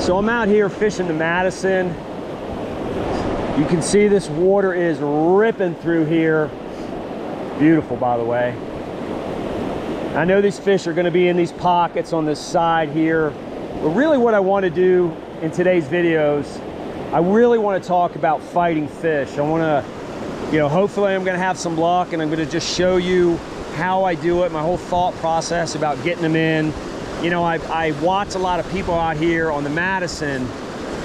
So I'm out here fishing the Madison. You can see this water is ripping through here. Beautiful, by the way. I know these fish are going to be in these pockets on this side here, but really what I want to do in today's videos, I really want to talk about fighting fish. I want to, you know, hopefully I'm going to have some luck, and I'm going to just show you how I do it, my whole thought process about getting them in. You know, I watch a lot of people out here on the Madison,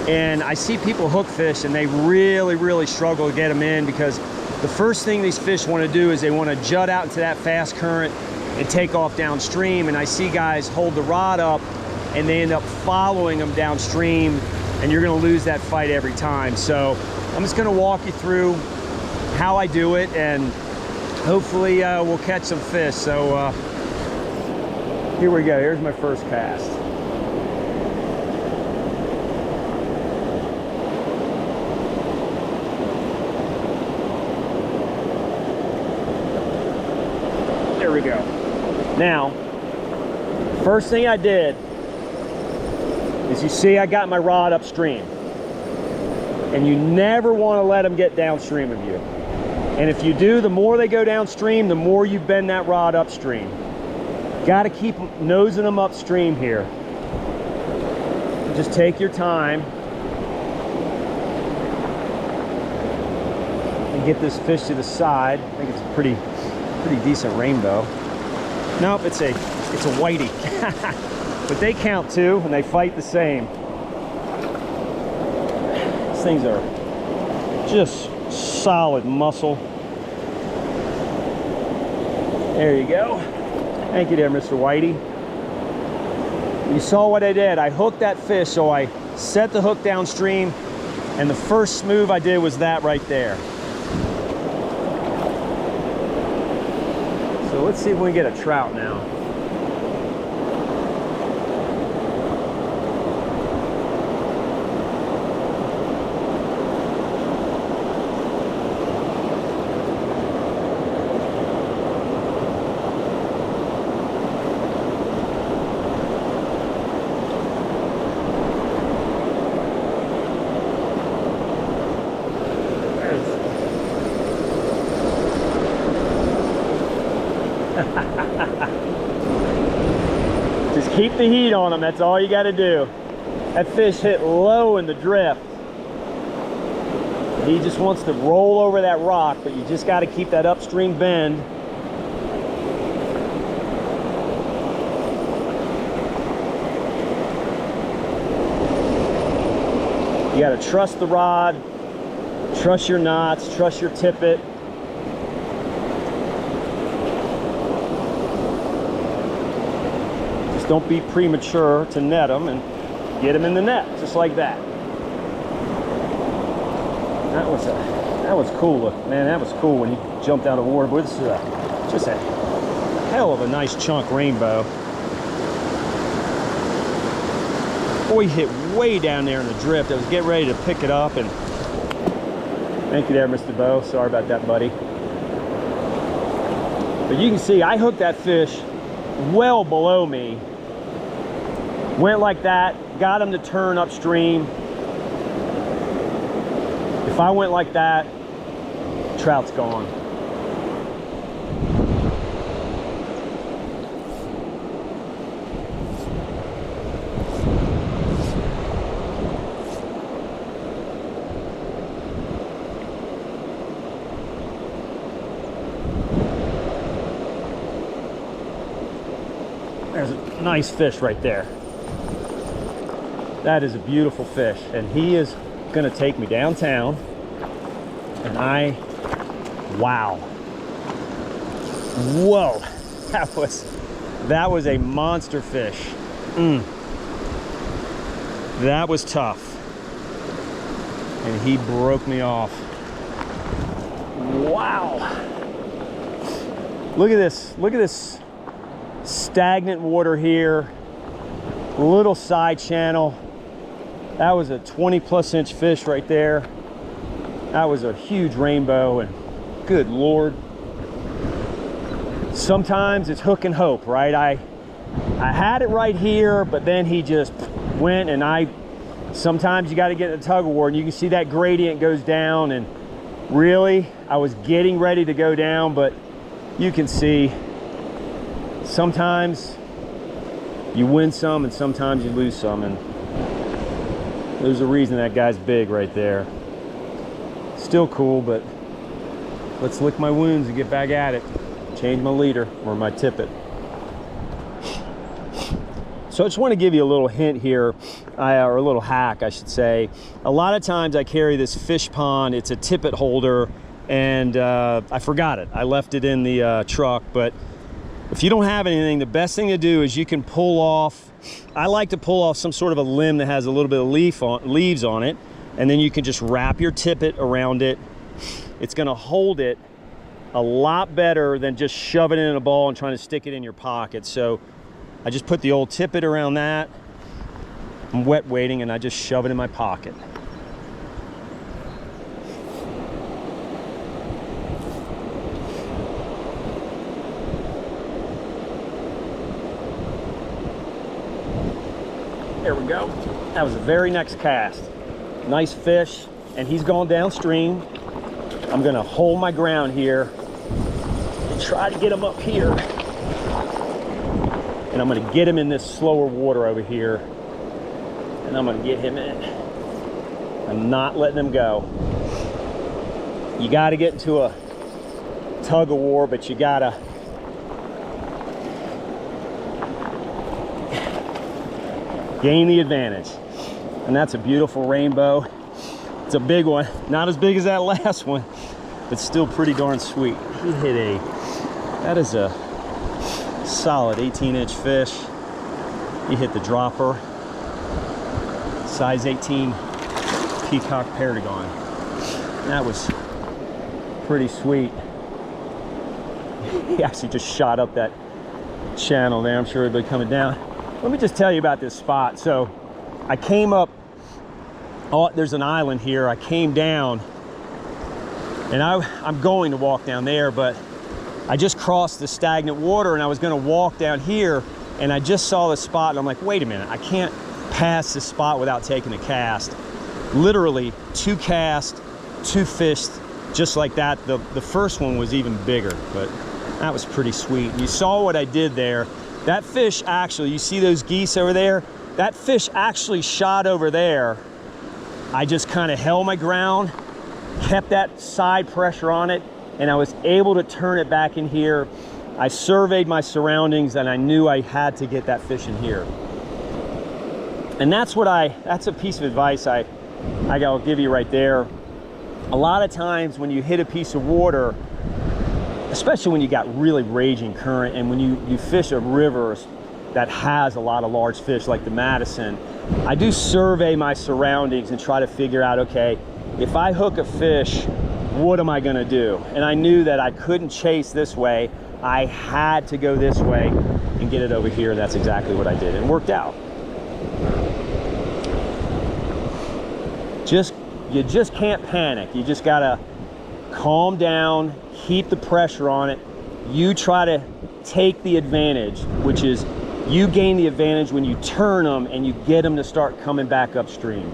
and I see people hook fish and they really struggle to get them in, because the first thing these fish want to do is they want to jut out into that fast current and take off downstream. And I see guys hold the rod up and they end up following them downstream, and you're going to lose that fight every time. So I'm just going to walk you through how I do it, and hopefully we'll catch some fish. So here we go. Here's my first cast. There we go. Now, first thing I did is, you see I got my rod upstream, and you never want to let them get downstream of you. And if you do, the more they go downstream, the more you bend that rod upstream. Got to keep nosing them upstream here. Just take your time and get this fish to the side. I think it's a pretty decent rainbow. Nope, it's a whitey. But they count too, and they fight the same. These things are just solid muscle. There you go. Thank you there, Mr. Whitey. You saw what I did. I hooked that fish, so I set the hook downstream, and the first move I did was that right there. So let's see if we can get a trout now. Just keep the heat on them, that's all you got to do. That fish hit low in the drift. He just wants to roll over that rock, but you just got to keep that upstream bend. You got to trust the rod, trust your knots, trust your tippet. Don't be premature to net them, and get them in the net, just like that. That was cool. Man, that was cool when he jumped out of the water. But this is just a hell of a nice chunk rainbow. Boy, hit way down there in the drift. I was getting ready to pick it up, and thank you there, Mr. Bo. Sorry about that, buddy. But you can see I hooked that fish well below me. Went like that, got him to turn upstream. If I went like that, trout's gone. There's a nice fish right there. That is a beautiful fish, and he is gonna take me downtown, and wow. Whoa, that was a monster fish. That was tough, and he broke me off. Wow. Look at this stagnant water here, little side channel. That was a 20+ inch fish right there. That was a huge rainbow, and good Lord. Sometimes it's hook and hope, right? I had it right here, but then he just went, and I sometimes you got to get in a tug of war, and you can see that gradient goes down, and really, I was getting ready to go down, but you can see sometimes you win some and sometimes you lose some, and there's a reason that guy's big right there. Still cool, but let's lick my wounds and get back at it. Change my leader or my tippet. So I just want to give you a little hint here, or a little hack, I should say. A lot of times I carry this fish pond. It's a tippet holder, and I forgot it. I left it in the truck, but if you don't have anything, the best thing to do is you can pull off, I like to pull off some sort of a limb that has a little bit of leaves on it, and then you can just wrap your tippet around it. It's gonna hold it a lot better than just shoving it in a ball and trying to stick it in your pocket. So I just put the old tippet around that. I'm wet waiting, and I just shove it in my pocket. There we go. That was the very next cast. Nice fish, and he's gone downstream. I'm gonna hold my ground here and try to get him up here. And I'm gonna get him in this slower water over here, and I'm gonna get him in. I'm not letting him go. You gotta get into a tug of war, but you gotta gain the advantage. And that's a beautiful rainbow. It's a big one, not as big as that last one, but still pretty darn sweet. He hit that is a solid 18-inch fish. He hit the dropper, size 18 peacock paragon. That was pretty sweet. He actually just shot up that channel there. I'm sure he'll be coming down. Let me just tell you about this spot. So I came up, oh, there's an island here. I came down, and I'm going to walk down there, but I just crossed the stagnant water, and I was going to walk down here, and I just saw the spot, and I'm like, wait a minute, I can't pass this spot without taking a cast. Literally 2 casts, 2 fish, just like that. The first one was even bigger, but that was pretty sweet. You saw what I did there. That fish actually, you see those geese over there? That fish actually shot over there. I just kind of held my ground, kept that side pressure on it, and I was able to turn it back in here. I surveyed my surroundings, and I knew I had to get that fish in here. And that's a piece of advice I'll give you right there. A lot of times when you hit a piece of water, especially when you got really raging current, and when you fish a river that has a lot of large fish like the Madison, I do survey my surroundings and try to figure out, okay, if I hook a fish, what am I gonna do? And I knew that I couldn't chase this way. I had to go this way and get it over here. That's exactly what I did. It worked out. You just can't panic. You just gotta calm down, keep the pressure on it. You try to take the advantage, which is you gain the advantage when you turn them and you get them to start coming back upstream.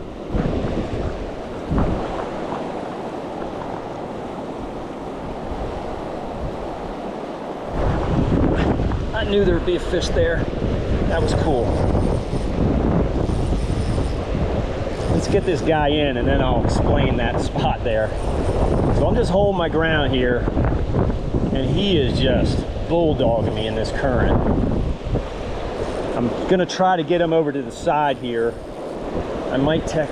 I knew there would be a fish there. That was cool. Let's get this guy in, and then I'll explain that spot there. So I'm just holding my ground here, and he is just bulldogging me in this current. I'm gonna try to get him over to the side here. I might if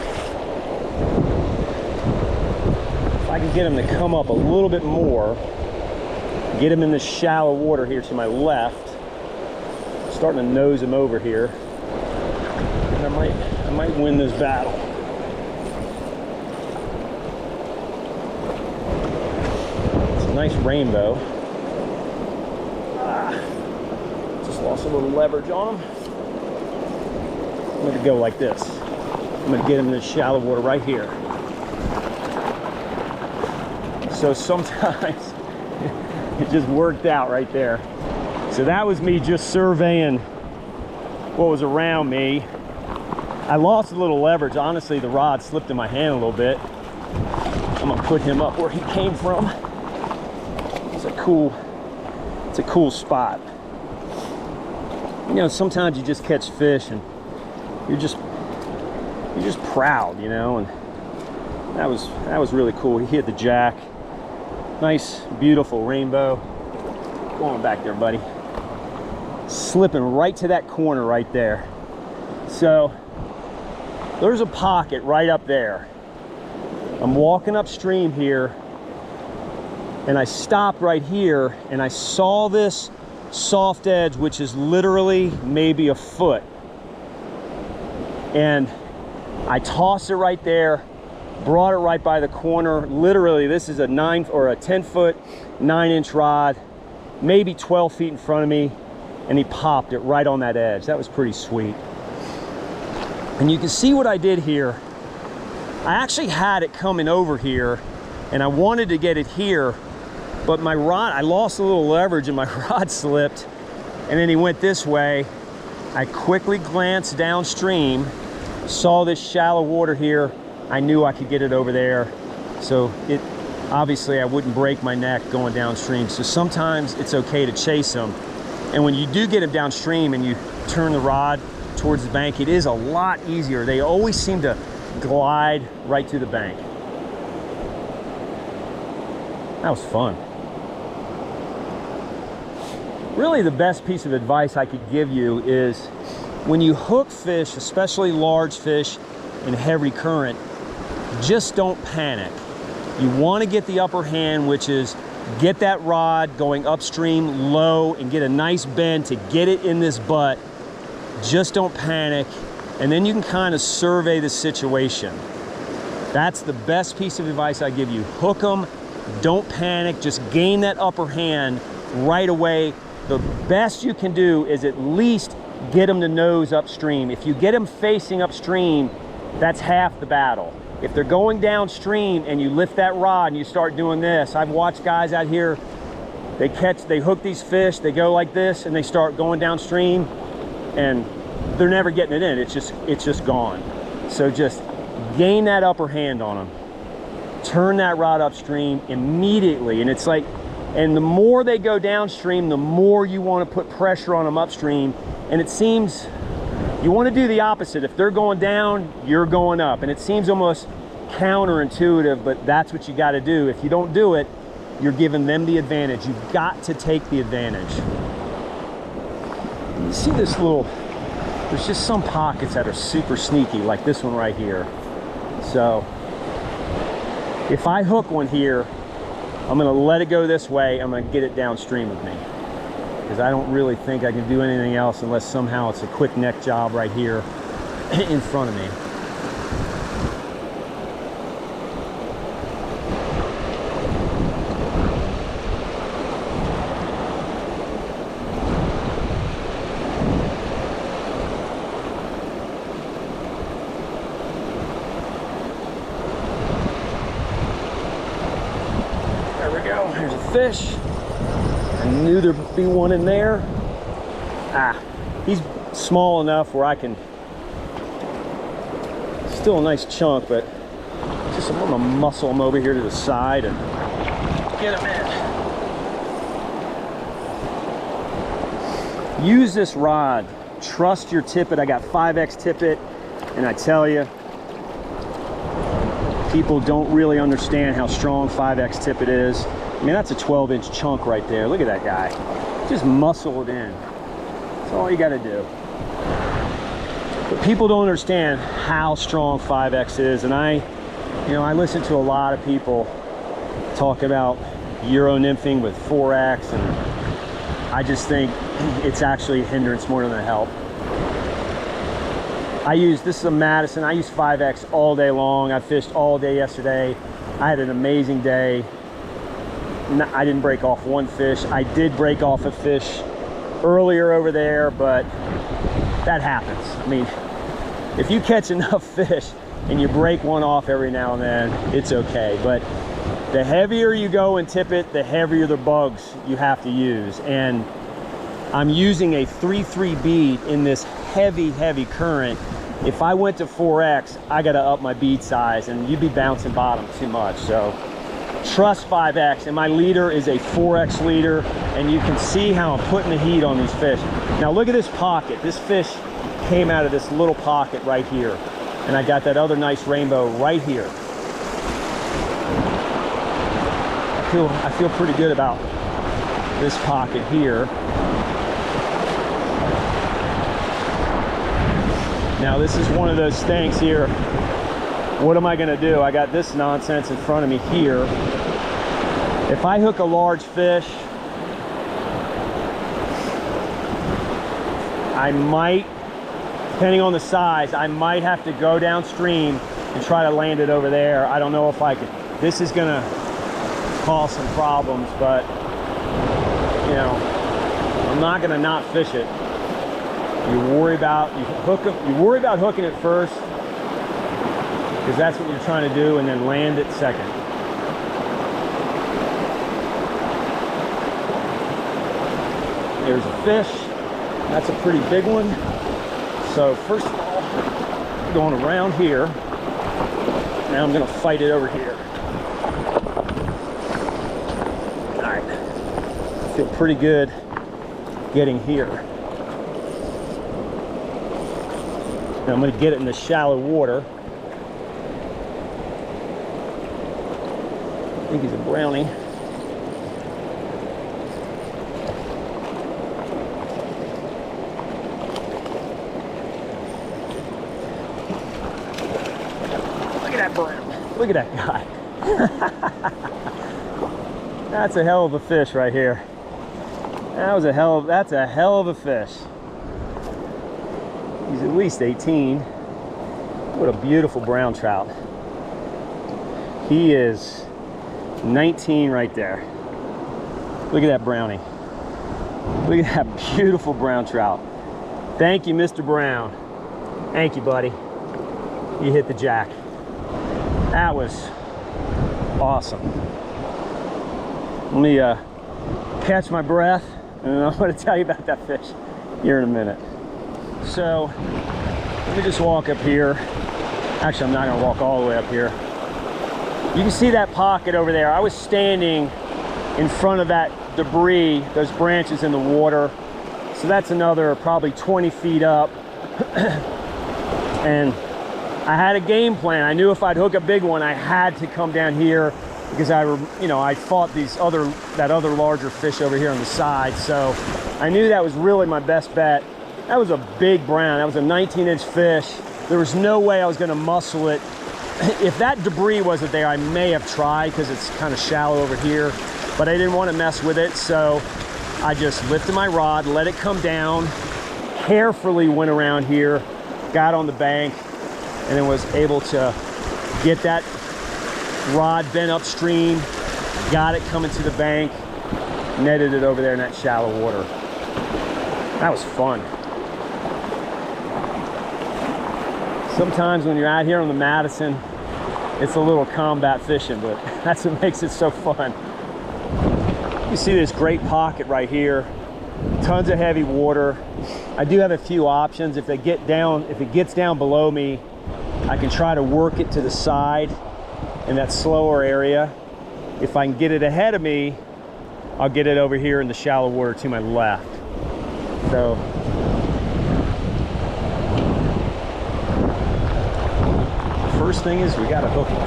I can get him to come up a little bit more, get him in this shallow water here to my left. I'm starting to nose him over here, and I might win this battle. Nice rainbow. Just lost a little leverage on him. I'm going to go like this. I'm going to get him in the shallow water right here. So sometimes it just worked out right there. So that was me just surveying what was around me. I lost a little leverage. Honestly, the rod slipped in my hand a little bit. I'm gonna put him up where he came from. It's a cool spot. You know, sometimes you just catch fish and you're just proud, you know, and that was really cool. He hit the jack. Nice, beautiful rainbow. Go on back there, buddy. Slipping right to that corner right there. So there's a pocket right up there. I'm walking upstream here and I stopped right here and I saw this soft edge, which is literally maybe a foot. And I tossed it right there, brought it right by the corner. Literally, this is a 9 or a 10-foot, 9-inch rod, maybe 12 feet in front of me, and he popped it right on that edge. That was pretty sweet. And you can see what I did here. I actually had it coming over here, and I wanted to get it here, but my rod, I lost a little leverage and my rod slipped, and then he went this way. I quickly glanced downstream, saw this shallow water here. I knew I could get it over there. So obviously I wouldn't break my neck going downstream. So sometimes it's okay to chase them. And when you do get them downstream and you turn the rod towards the bank, it is a lot easier. They always seem to glide right to the bank. That was fun. Really, the best piece of advice I could give you is when you hook fish, especially large fish in heavy current, just don't panic. You want to get the upper hand, which is get that rod going upstream low and get a nice bend to get it in this butt. Just don't panic, and then you can kind of survey the situation. That's the best piece of advice I give you. Hook them, don't panic, just gain that upper hand right away. The best you can do is at least get them to nose upstream. If you get them facing upstream, that's half the battle. If they're going downstream and you lift that rod and you start doing this, I've watched guys out here, they hook these fish, they go like this and they start going downstream and they're never getting it in. It's just gone. So just gain that upper hand on them. Turn that rod upstream immediately. And it's like, and the more they go downstream, the more you want to put pressure on them upstream. And it seems you want to do the opposite. If they're going down, you're going up. And it seems almost counterintuitive, but that's what you got to do. If you don't do it, you're giving them the advantage. You've got to take the advantage. You see this little, there's just some pockets that are super sneaky, like this one right here. So if I hook one here, I'm going to let it go this way. I'm going to get it downstream with me, because I don't really think I can do anything else unless somehow it's a quick neck job right here in front of me. There's a fish. I knew there'd be one in there. He's small enough where I can, still a nice chunk, but just I'm gonna muscle him over here to the side and get him in. Use this rod. Trust your tippet. I got 5X tippet, and I tell you, people don't really understand how strong 5X tippet is. I mean, that's a 12-inch chunk right there. Look at that guy. Just muscle it in. That's all you got to do. But people don't understand how strong 5X is. And I listen to a lot of people talk about Euro nymphing with 4X, and I just think it's actually a hindrance more than a help. This is a Madison. I use 5X all day long. I fished all day yesterday. I had an amazing day. I didn't break off one fish. I did break off a fish earlier over there, but that happens. I mean, if you catch enough fish and you break one off every now and then, it's okay. But the heavier you go in tippet, the heavier the bugs you have to use. And I'm using a 3-3 bead in this heavy current, If I went to 4X, I gotta up my bead size and you'd be bouncing bottom too much. So trust 5X, and my leader is a 4X leader, and you can see how I'm putting the heat on these fish. Now look at this pocket. This fish came out of this little pocket right here, and I got that other nice rainbow right here. I feel pretty good about this pocket here. Now this is one of those things here. What am I gonna do? I got this nonsense in front of me here. If I hook a large fish, I might, depending on the size, I might have to go downstream and try to land it over there. I don't know if I could. This is gonna cause some problems, but you know, I'm not gonna not fish it. You worry about hooking it first, because that's what you're trying to do, and then land it second. There's a fish. That's a pretty big one. So first of all, going around here. Now I'm gonna fight it over here. All right, I feel pretty good getting here. Now I'm gonna get it in the shallow water. I think he's a brownie. Look at that brown. Look at that guy. That's a hell of a fish right here. That's a hell of a fish. He's at least 18. What a beautiful brown trout. He is 19 right there. Look at that brownie. Look at that beautiful brown trout. Thank you, Mr. Brown. Thank you, buddy. You hit the jack. That was awesome. Let me catch my breath, and I'm going to tell you about that fish here in a minute. So let me just walk up here. Actually, I'm not going to walk all the way up here. You can see that pocket over there. I was standing in front of that debris, those branches in the water. So that's another probably 20 feet up. And I had a game plan. I knew if I'd hook a big one, I had to come down here, because I fought that other larger fish over here on the side. So I knew that was really my best bet. That was a big brown. That was a 19-inch fish. There was no way I was going to muscle it. If that debris wasn't there, I may have tried, because it's kind of shallow over here, but I didn't want to mess with it. So I just lifted my rod, let it come down, carefully went around here, got on the bank, and then was able to get that rod bent upstream, got it coming to the bank, netted it over there in that shallow water. That was fun. Sometimes when you're out here on the Madison, it's a little combat fishing, but that's what makes it so fun. You see this great pocket right here, tons of heavy water. I do have a few options. If it gets down below me, I can try to work it to the side in that slower area. If I can get it ahead of me, I'll get it over here in the shallow water to my left. So first thing is we got to hook it.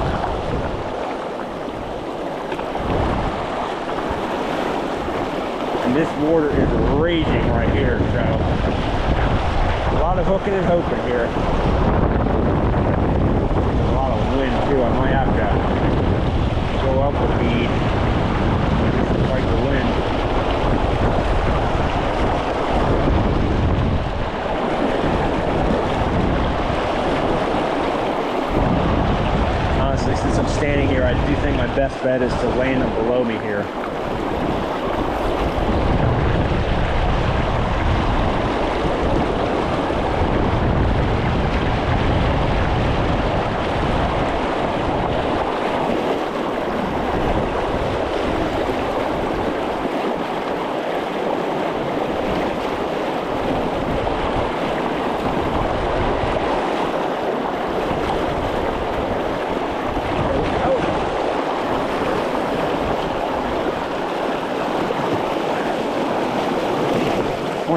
And this water is raging right here, so a lot of hooking and hoping here. A lot of wind too. I might have to go up a bead, fight the wind. Honestly, since I'm standing here, I do think my best bet is to land them below me here.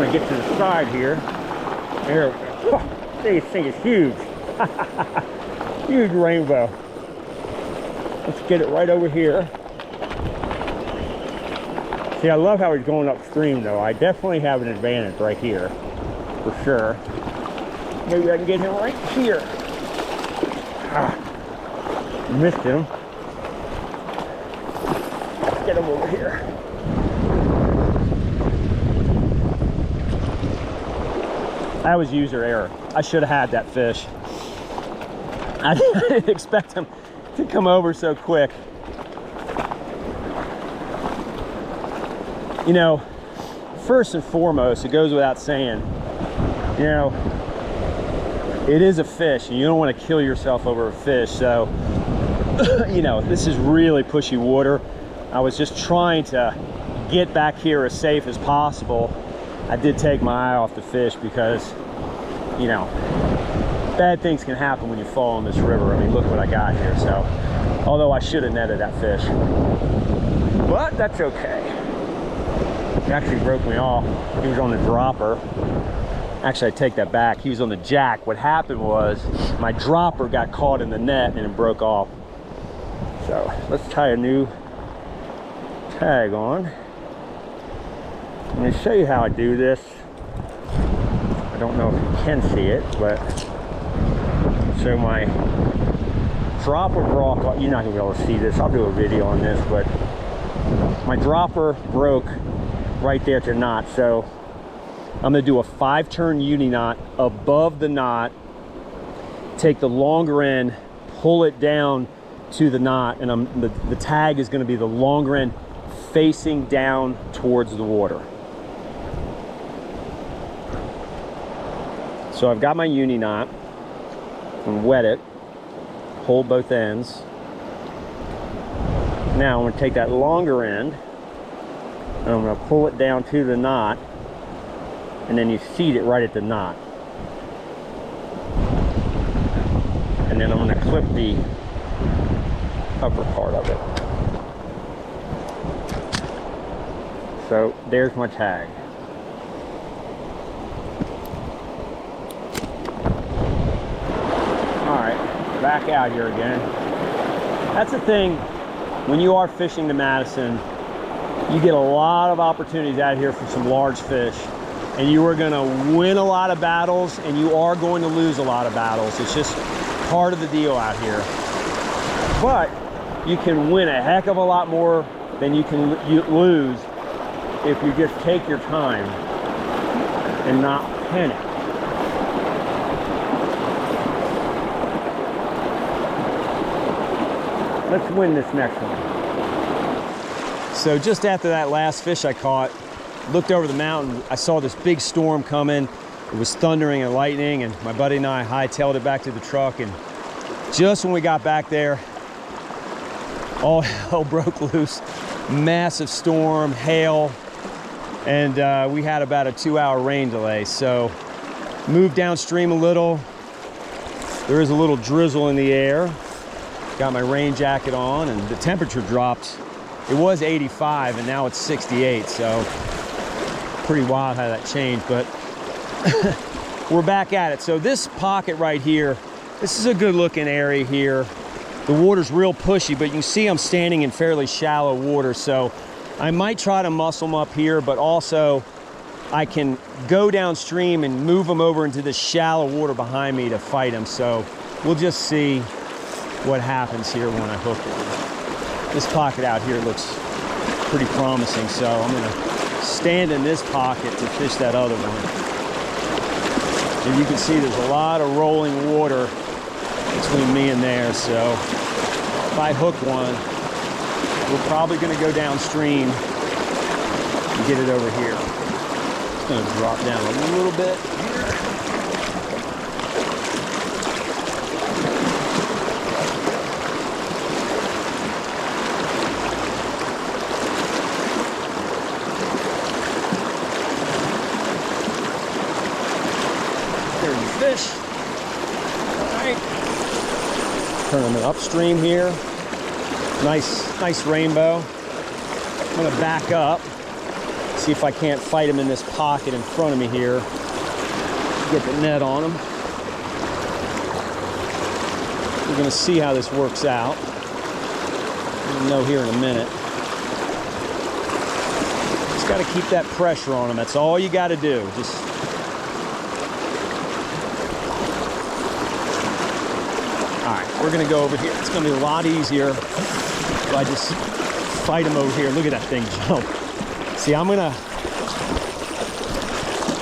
gonna get to the side here. There we go. Oh, this thing is huge. Huge rainbow. Let's get it right over here. See, I love how he's going upstream though. I definitely have an advantage right here, for sure. Maybe I can get him right here. Missed him. Let's get him over here. That was user error. I should have had that fish. I didn't expect him to come over so quick. You know, first and foremost, it goes without saying, you know, it is a fish and you don't want to kill yourself over a fish. So, you know, this is really pushy water. I was just trying to get back here as safe as possible. I did take my eye off the fish because, you know, bad things can happen when you fall in this river. I mean, look what I got here. So, although I should have netted that fish, but that's okay. He actually broke me off. He was on the dropper. Actually, I take that back. He was on the jack. What happened was my dropper got caught in the net and it broke off. So let's tie a new tag on. I'm going to show you how I do this. I don't know if you can see it, but so my dropper broke. You're not going to be able to see this. I'll do a video on this, but my dropper broke right there at the knot. So I'm going to do a 5-turn uni knot above the knot, take the longer end, pull it down to the knot, and the tag is going to be the longer end facing down towards the water. So I've got my uni knot and wet it, hold both ends. Now I'm going to take that longer end and I'm going to pull it down to the knot, and then you seat it right at the knot. And then I'm going to clip the upper part of it. So there's my tag. Alright, back out here again. That's the thing, when you are fishing the Madison, you get a lot of opportunities out here for some large fish, and you are going to win a lot of battles and you are going to lose a lot of battles. It's just part of the deal out here. But you can win a heck of a lot more than you can lose if you just take your time and not panic. Let's win this next one. So just after that last fish I caught, looked over the mountain, I saw this big storm coming. It was thundering and lightning, and my buddy and I hightailed it back to the truck, and just when we got back there, all hell broke loose. Massive storm, hail, and we had about a 2-hour rain delay. So moved downstream a little. There is a little drizzle in the air. Got my rain jacket on, and the temperature dropped. It was 85 and now it's 68, so pretty wild how that changed, but we're back at it. So this pocket right here, this is a good looking area here. The water's real pushy, but you can see I'm standing in fairly shallow water, so I might try to muscle them up here, but also I can go downstream and move them over into this shallow water behind me to fight them. So we'll just see what happens here when I hook it. This pocket out here looks pretty promising, so I'm going to stand in this pocket to fish that other one. And you can see there's a lot of rolling water between me and there, so if I hook one, we're probably going to go downstream and get it over here. It's going to drop down a little bit here. Fish. All right. Turn them upstream here. Nice rainbow. I'm gonna back up. See See if I can't fight him in this pocket in front of me here. Get the net on him. We're gonna see how this works out. We'll know here in a minute. Just gotta keep that pressure on him. That's all you gotta do. Just all right, we're gonna go over here. It's gonna be a lot easier if I just fight him over here. Look at that thing jump. See, I'm gonna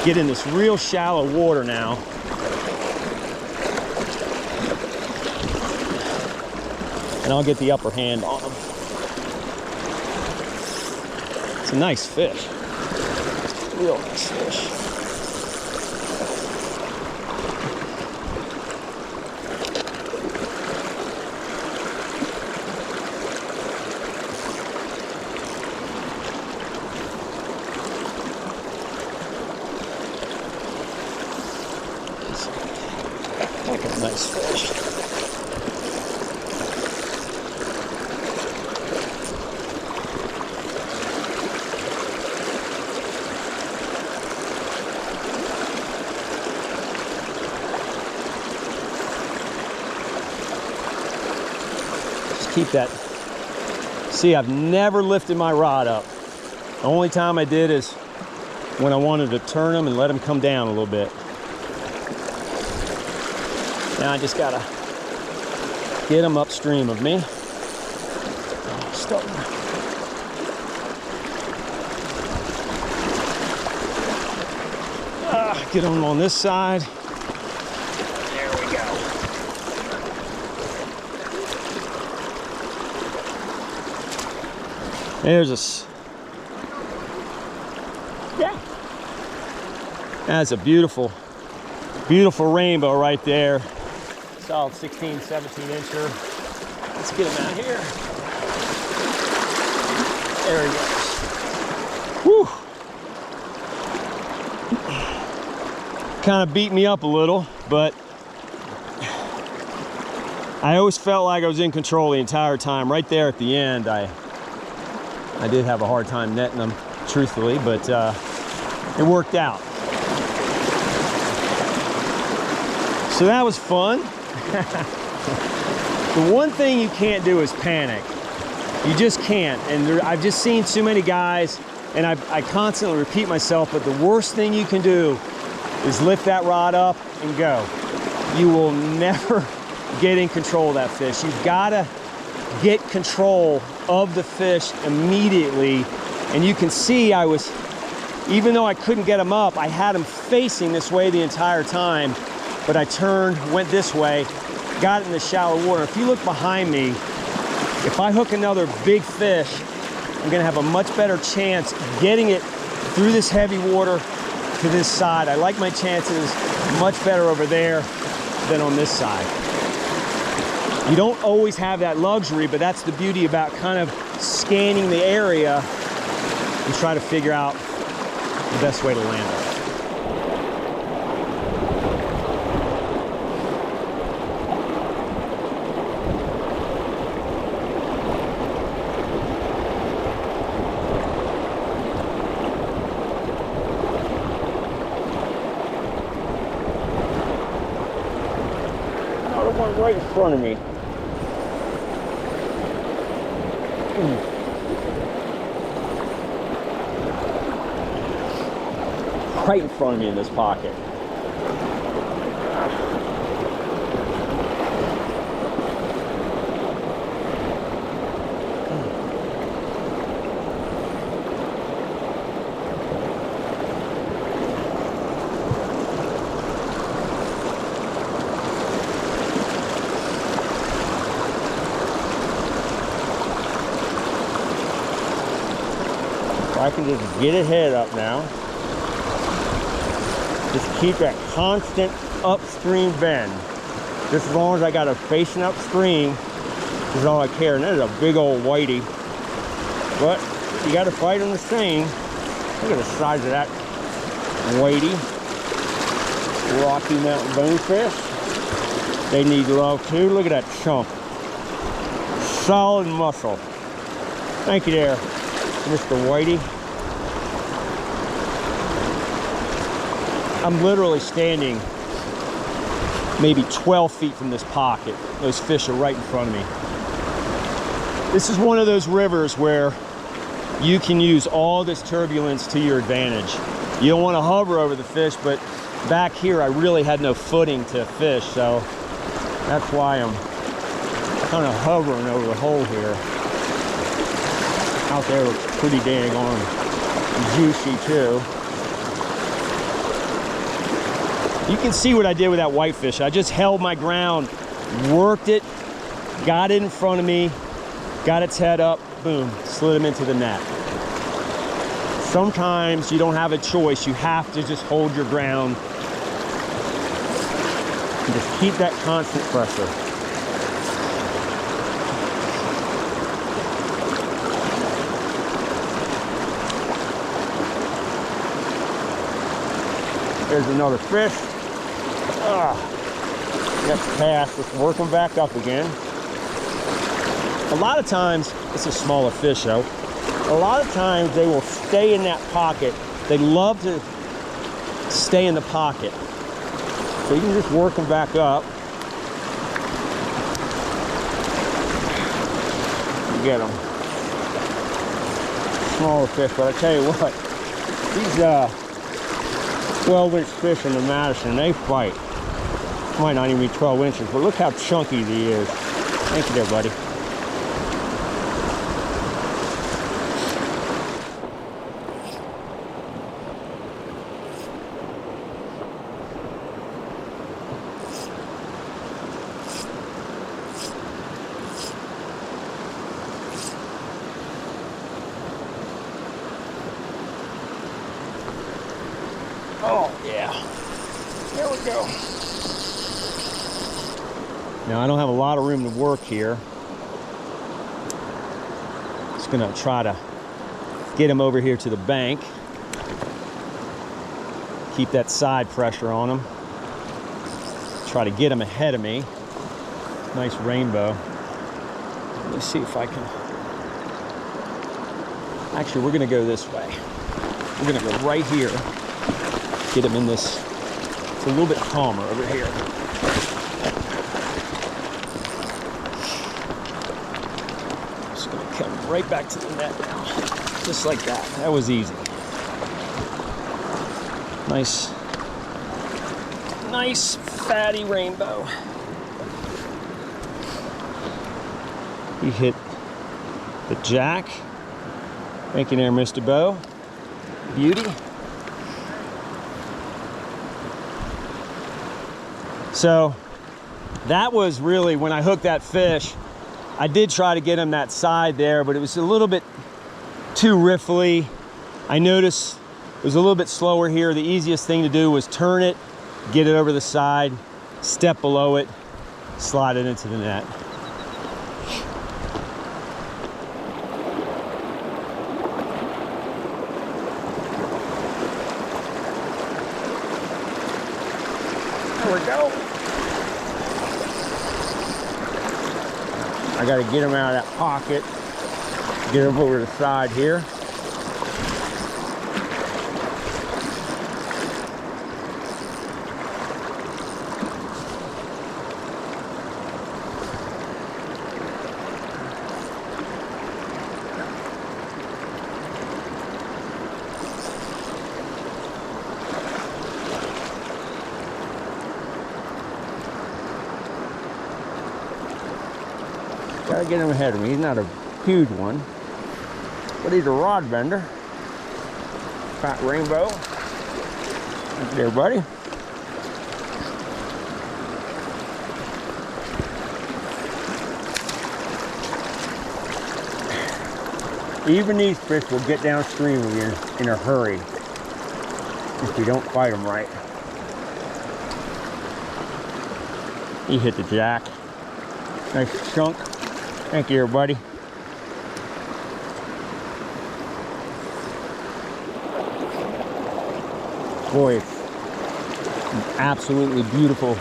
get in this real shallow water now. And I'll get the upper hand on him. It's a nice fish. Real nice fish. Heck of a nice fish. Keep that. See, I've never lifted my rod up. The only time I did is when I wanted to turn them and let them come down a little bit. Now I just gotta get them upstream of me. Get them on this side. There we go. There's a, yeah. That's a beautiful, beautiful rainbow right there. Solid 16, 17 incher. Let's get him out here. There he goes. Whew. Kind of beat me up a little, but I always felt like I was in control the entire time. Right there at the end, I did have a hard time netting them, truthfully, but it worked out. So that was fun. The one thing you can't do is panic. You just can't. And I've just seen too many guys, and I constantly repeat myself, but the worst thing you can do is lift that rod up and go. You will never get in control of that fish. You've got to get control of the fish immediately. And you can see I was, even though I couldn't get him up, I had him facing this way the entire time, but I turned, went this way, got in the shallow water. If you look behind me, if I hook another big fish, I'm gonna have a much better chance getting it through this heavy water to this side. I like my chances much better over there than on this side. You don't always have that luxury, but that's the beauty about kind of scanning the area and try to figure out the best way to land it. Another one right in front of me. Right in front of me in this pocket. If I can just get his head up now. Just keep that constant upstream bend. Just as long as I got it facing upstream is all I care. And that is a big old whitey. But you got to fight them the same. Look at the size of that whitey. Rocky Mountain bonefish. They need love too. Look at that chunk. Solid muscle. Thank you there, Mr. Whitey. I'm literally standing maybe 12 feet from this pocket. Those fish are right in front of me. This is one of those rivers where you can use all this turbulence to your advantage. You don't want to hover over the fish, but back here I really had no footing to fish, so that's why I'm kind of hovering over the hole here. Out there looks pretty dang on juicy too. You can see what I did with that whitefish. I just held my ground, worked it, got it in front of me, got its head up, boom, slid him into the net. Sometimes you don't have a choice. You have to just hold your ground and just keep that constant pressure. There's another fish. Next cast, let's work them back up again. A lot of times, it's a smaller fish though. A lot of times they will stay in that pocket. They love to stay in the pocket. So you can just work them back up. You get them. Smaller fish, but I tell you what, these 12-inch fish in the Madison, they fight. Might not even be 12 inches, but look how chunky he is. Thank you there, buddy. Oh, yeah. There we go. Now, I don't have a lot of room to work here. Just gonna try to get him over here to the bank. Keep that side pressure on him. Try to get him ahead of me. Nice rainbow. Let me see if I can. Actually, we're gonna go this way. We're gonna go right here. Get him in this. It's a little bit calmer over here. Just gonna come right back to the net now. Just like that. That was easy. Nice fatty rainbow. He hit the jack. Thank you there, Mr. Bo. Beauty. So that was really, when I hooked that fish, I did try to get him that side there, but it was a little bit too riffly. I noticed it was a little bit slower here. The easiest thing to do was turn it, get it over the side, step below it, slide it into the net. There we go. I got to get him out of that pocket, get him over the side here. Gotta get him ahead of me. He's not a huge one, but he's a rod bender. Fat rainbow. Right there, buddy. Even these fish will get downstream of you in a hurry if you don't fight them right. He hit the jack. Nice chunk. Thank you, everybody. Boy, it's an absolutely beautiful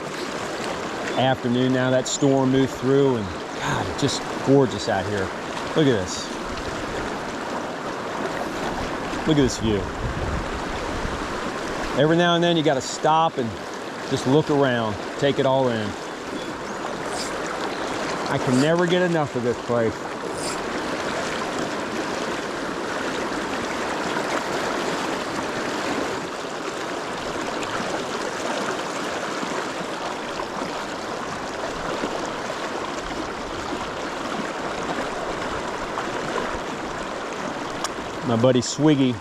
afternoon now. That storm moved through, and God, it's just gorgeous out here. Look at this. Look at this view. Every now and then you got to stop and just look around, take it all in. I can never get enough of this place. My buddy Swiggy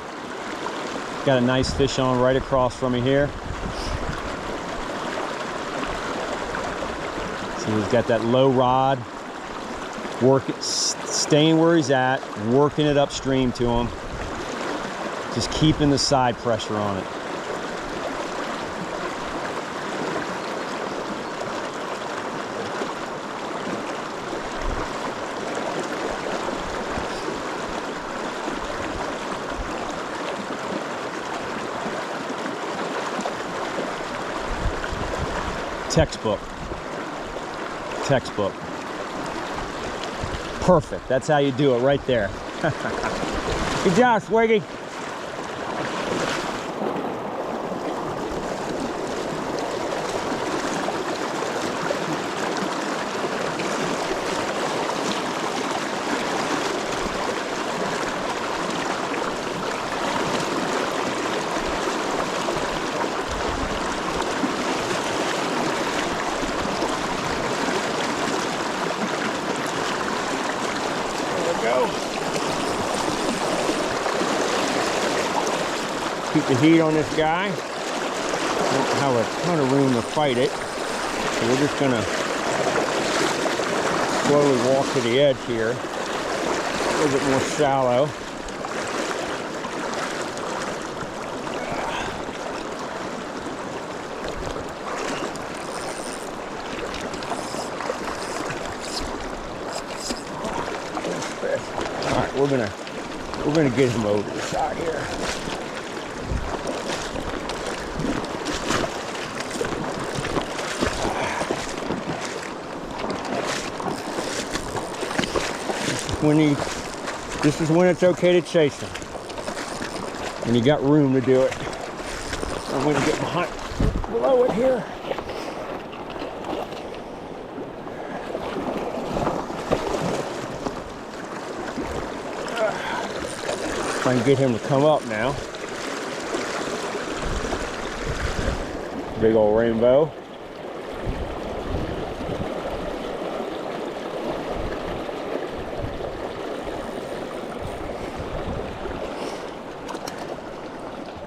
got a nice fish on right across from me here. So he's got that low rod, staying where he's at, working it upstream to him, just keeping the side pressure on it. Textbook. Perfect. That's how you do it right there. Good job, Swiggy. Keep the heat on this guy. Don't have a ton of room to fight it. So we're just gonna slowly walk to the edge here. A little bit more shallow. All right, we're gonna get him over the side here. This is when it's okay to chase him, and you got room to do it. I'm going to get below it here. If I can get him to come up now. Big old rainbow.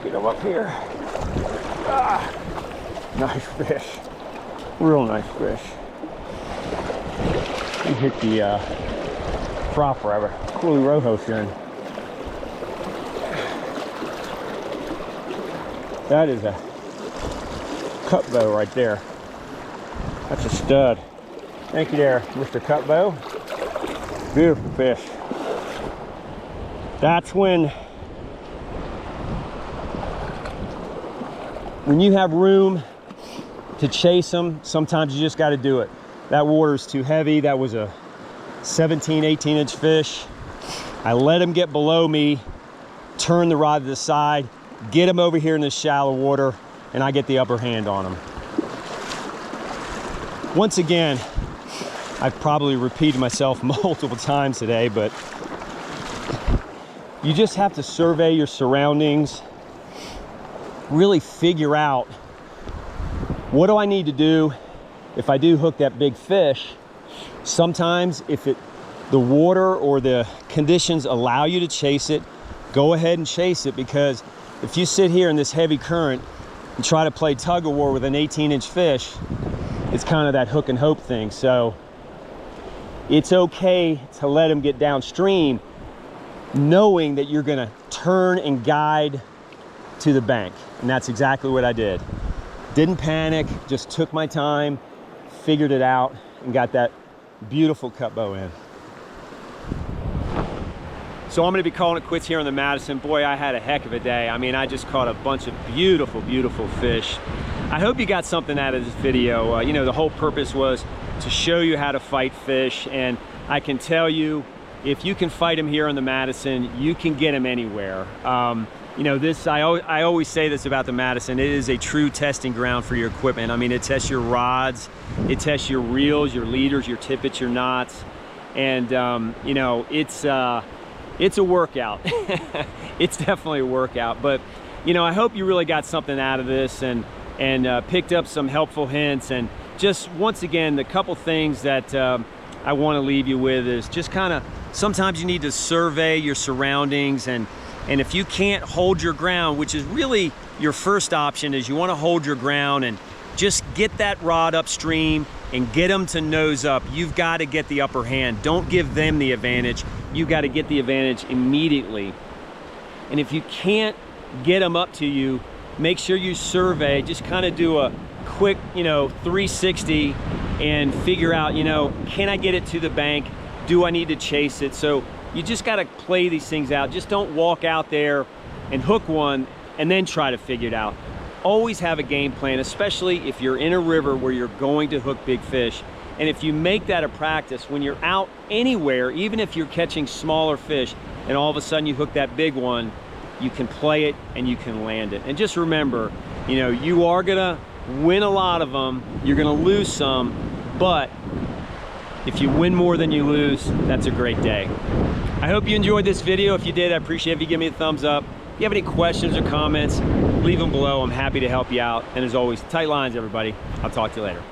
Get him up here. Ah, nice fish. Real nice fish. He hit the prop rabbit. Cooley Rojo fin. That is a cutbow right there. That's a stud. Thank you there, Mr. Cutbow. Beautiful fish. That's when you have room to chase them, sometimes you just got to do it. That water's too heavy. That was a 17, 18-inch fish. I let him get below me, turn the rod to the side, get him over here in this shallow water, and I get the upper hand on him. Once again, I've probably repeated myself multiple times today, but you just have to survey your surroundings, really figure out, what do I need to do if I do hook that big fish? Sometimes if the water or the conditions allow you to chase it, go ahead and chase it, because if you sit here in this heavy current and try to play tug of war with an 18-inch fish, it's kind of that hook and hope thing. So it's okay to let him get downstream, knowing that you're gonna turn and guide to the bank. And that's exactly what I did. Didn't panic, just took my time, figured it out, and got that beautiful cutbow in. So I'm gonna be calling it quits here on the Madison. Boy, I had a heck of a day. I mean, I just caught a bunch of beautiful, beautiful fish. I hope you got something out of this video. You know, the whole purpose was to show you how to fight fish, and I can tell you, if you can fight them here on the Madison, you can get them anywhere. you know, this, I always say this about the Madison, it is a true testing ground for your equipment. I mean, it tests your rods, it tests your reels, your leaders, your tippets, your knots, and you know, it's a workout. It's definitely a workout, but you know, I hope you really got something out of this and picked up some helpful hints. And just once again, the couple things that I want to leave you with is just kind of, sometimes you need to survey your surroundings, and if you can't hold your ground, which is really your first option, is you want to hold your ground and just get that rod upstream and get them to nose up. You've got to get the upper hand. Don't give them the advantage. You've got to get the advantage immediately. And if you can't get them up to you, make sure you survey, just kind of do a quick, you know, 360 and figure out, you know, can I get it to the bank? Do I need to chase it? So you just got to play these things out. Just don't walk out there and hook one and then try to figure it out. Always have a game plan, especially if you're in a river where you're going to hook big fish. And if you make that a practice, when you're out anywhere, even if you're catching smaller fish and all of a sudden you hook that big one, you can play it and you can land it. And just remember, you know, you are gonna win a lot of them, you're gonna lose some, but if you win more than you lose, that's a great day. I hope you enjoyed this video. If you did, I appreciate it if you give me a thumbs up. If you have any questions or comments, leave them below. I'm happy to help you out. And as always, tight lines, everybody. I'll talk to you later.